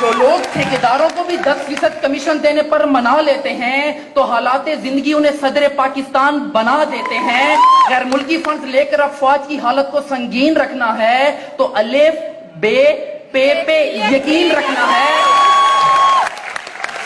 جو لوگ ٹھیکیداروں کو بھی 10% کمیشن دینے پر منا لیتے ہیں تو حالات زندگی انہیں صدر پاکستان بنا دیتے ہیں. غیر ملکی فنڈز لے کر افواج کی حالت کو سنگین رکھنا ہے تو الف بے پے یقین رکھنا ہے.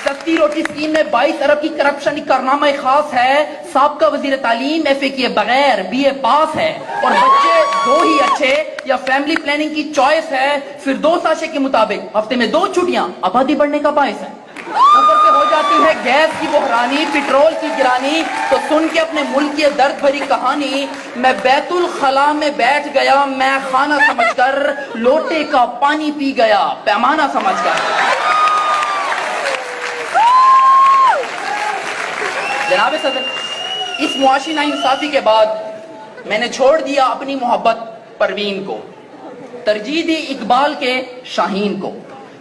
سستی روٹی اسکیم میں 22 ارب کی کرپشن کارنامہ خاص ہے. سابقہ وزیر تعلیم ایف اے کیے بغیر بی اے پاس ہے اور بچے 2 ہی اچھے یا فیملی پلاننگ کی چوائس ہے. فردوس عاشق کے مطابق ہفتے میں 2 چھٹیاں آبادی بڑھنے کا باعث ہے. اوپر سے ہو جاتی ہے گیس کی بحرانی, پیٹرول کی گرانی, تو سن کے اپنے ملک کی درد بھری کہانی میں بیت الخلا میں بیٹھ گیا, میں خانہ سمجھ کر لوٹے کا پانی پی گیا پیمانہ سمجھ کر. جناب صدر, اس معاشی ناانصافی کے بعد میں نے چھوڑ دیا اپنی محبت پروین کو, ترجیح دی اقبال کے شاہین کو.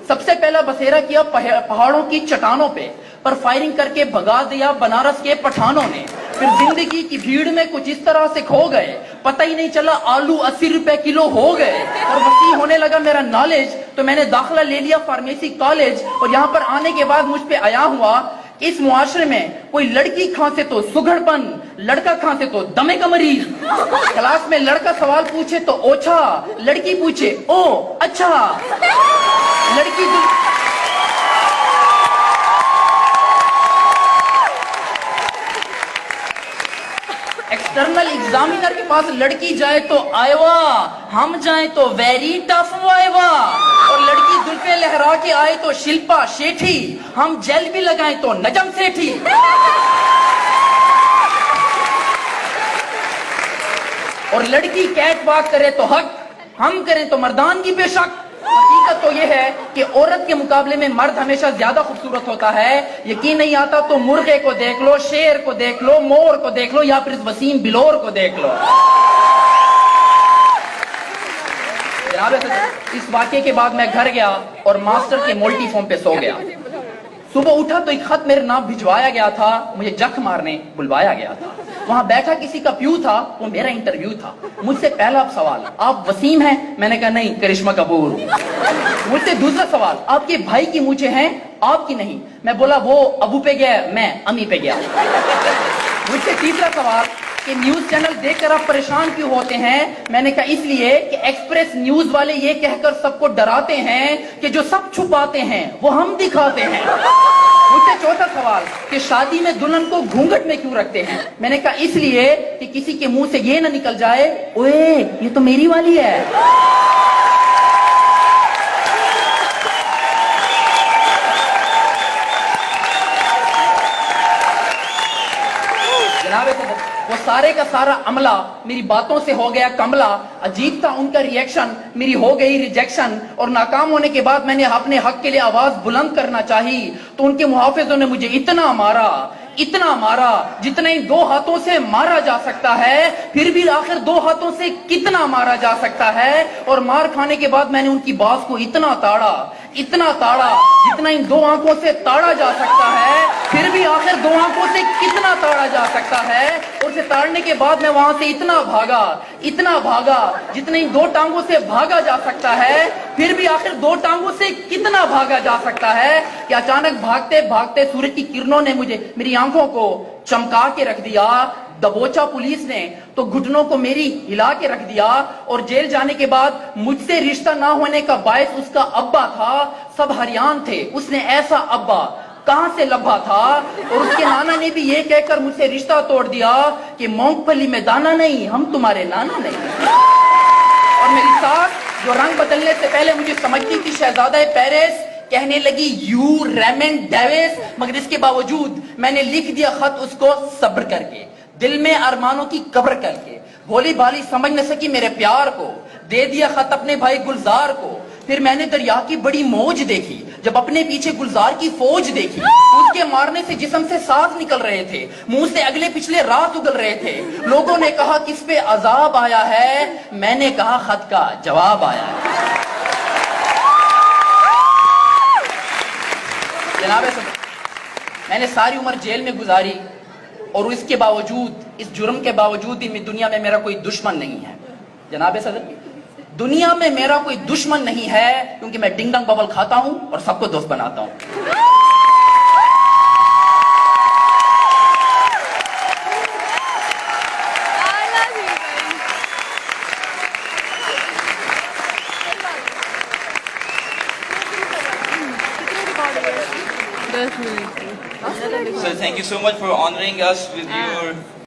سب سے پہلا بسیرا کیا پہاڑوں کی چٹانوں پہ, پر فائرنگ کر کے بھگا دیا بنارس کے پٹھانوں نے. پھر زندگی کی بھیڑ میں کچھ اس طرح سے کھو گئے, پتہ ہی نہیں چلا آلو 80 روپے کلو ہو گئے. اور وسیع ہونے لگا میرا نالج تو میں نے داخلہ لے لیا فارمیسی کالج, اور یہاں پر آنے کے بعد مجھ پہ آیا ہوا اس معاشرے میں کوئی لڑکی کھانسے تو سگڑ پن, لڑکا کھانسے تو دمے کا مریض. کلاس میں لڑکا سوال پوچھے تو اوچھا, لڑکی پوچھے او اچھا. لڑکی ایکسٹرنل ایگزامینر کے پاس لڑکی جائے تو آئیوا, ہم جائیں تو ویری ٹف وائیوا. اور لڑکی زلفیں لہرا کے آئے تو شلپا شیٹھی, ہم جیل بھی لگائیں تو نجم سیٹھی. اور لڑکی کیٹ واک کرے تو حق, ہم کریں تو مردانگی بے شک. حقیقت تو یہ ہے کہ عورت کے مقابلے میں مرد ہمیشہ زیادہ خوبصورت ہوتا ہے. یقین نہیں آتا تو مرغے کو دیکھ لو, شیر کو دیکھ لو, مور کو دیکھ لو, یا پھر اس وسیم بلور کو دیکھ لو. جناب اس واقعے کے بعد میں گھر گیا اور ماسٹر کے مولٹی فارم پہ سو گیا. صبح اٹھا تو ایک خط میرے نام بھجوایا گیا تھا, مجھے جک مارنے بلوایا گیا تھا. وہاں بیٹھا کسی کا پیو تھا, وہ میرا انٹرویو تھا. مجھ سے پہلا سوال, آپ وسیم ہیں؟ میں نے کہا نہیں, کرشمہ کپور. مجھ سے دوسرا سوال, آپ کے بھائی کی مونچھیں ہیں آپ کی نہیں؟ میں بولا وہ ابو پہ گیا, میں امی پہ گیا. مجھ سے تیسرا سوال کہ نیوز چینل دیکھ کر آپ پریشان کیوں ہوتے ہیں؟ میں نے کہا اس لیے کہ ایکسپریس نیوز والے یہ کہہ کر سب کو ڈراتے ہیں کہ جو سب چھپاتے ہیں وہ ہم دکھاتے ہیں. مجھ سے چوتھا سوال کہ شادی میں دلہن کو گھونگھٹ میں کیوں رکھتے ہیں؟ میں نے کہا اس لیے کہ کسی کے منہ سے یہ نہ نکل جائے, اوے یہ تو میری والی ہے. وہ سارے کا سارا عملہ میری باتوں سے ہو گیا کملا. عجیب تھا ان کا ریئیکشن, میری ہو گئی ریجیکشن. اور ناکام ہونے کے بعد میں نے اپنے حق کے لیے آواز بلند کرنا چاہی تو ان کے محافظوں نے مجھے اتنا مارا جتنا ہی 2 ہاتھوں سے مارا جا سکتا ہے. پھر بھی آخر 2 ہاتھوں سے کتنا مارا جا سکتا ہے. اور مار کھانے کے بعد میں نے ان کی بات کو اتنا تاڑا جتنا ان 2 آنکھوں سے تاڑا جا سکتا ہے. پھر بھی آخر 2 آنکھوں سے کتنا تاڑا جا سکتا ہے. اور اسے تاڑنے کے بعد میں وہاں سے اتنا بھاگا جتنا ان 2 ٹانگوں سے بھاگا جا سکتا ہے. پھر بھی آخر 2 ٹانگوں سے کتنا بھاگا جا سکتا ہے کہ اچانک بھاگتے سورج کی کرنوں نے میری آنکھوں کو چمکا کے رکھ دیا. دبوچا پولیس نے تو گھٹنوں کو میری ہلا کے رکھ دیا. اور جیل جانے کے بعد مجھ سے رشتہ نہ ہونے کا باعث اس کا ابا تھا. سب حیران تھے, اس نے ایسا ابا کہاں سے لبھا تھا. اور اس کے نانا نے بھی یہ کہہ کر مجھ سے رشتہ توڑ دیا کہ مونگ پھلی میں دانا نہیں, ہم تمہارے نانا نہیں. اور میری ساکھ جو رنگ بدلنے سے پہلے مجھے سمجھتی تھی شہزادہ پیرس, کہنے لگی یو ریمنڈ ڈیوس. مگر اس کے باوجود میں نے لکھ دیا خط اس کو صبر کر کے, دل میں ارمانوں کی قبر کر کے. بھولی بھالی سمجھ نہ سکی میرے پیار کو, دے دیا خط اپنے بھائی گلزار کو. پھر میں نے دریا کی بڑی موج دیکھی جب اپنے پیچھے گلزار کی فوج دیکھی. اس کے مارنے سے جسم سے سانس نکل رہے تھے, منہ سے اگلے پچھلے رات اگل رہے تھے. لوگوں نے کہا کس پہ عذاب آیا ہے, میں نے کہا خط کا جواب آیا ہے. جناب میں نے ساری عمر جیل میں گزاری اور اس کے باوجود, اس جرم کے باوجود ہی دنیا میں میرا کوئی دشمن نہیں ہے. جناب صدر دنیا میں میرا کوئی دشمن نہیں ہے کیونکہ میں ڈنگ ڈنگ ببل کھاتا ہوں اور سب کو دوست بناتا ہوں. So thank you so much for honoring us with your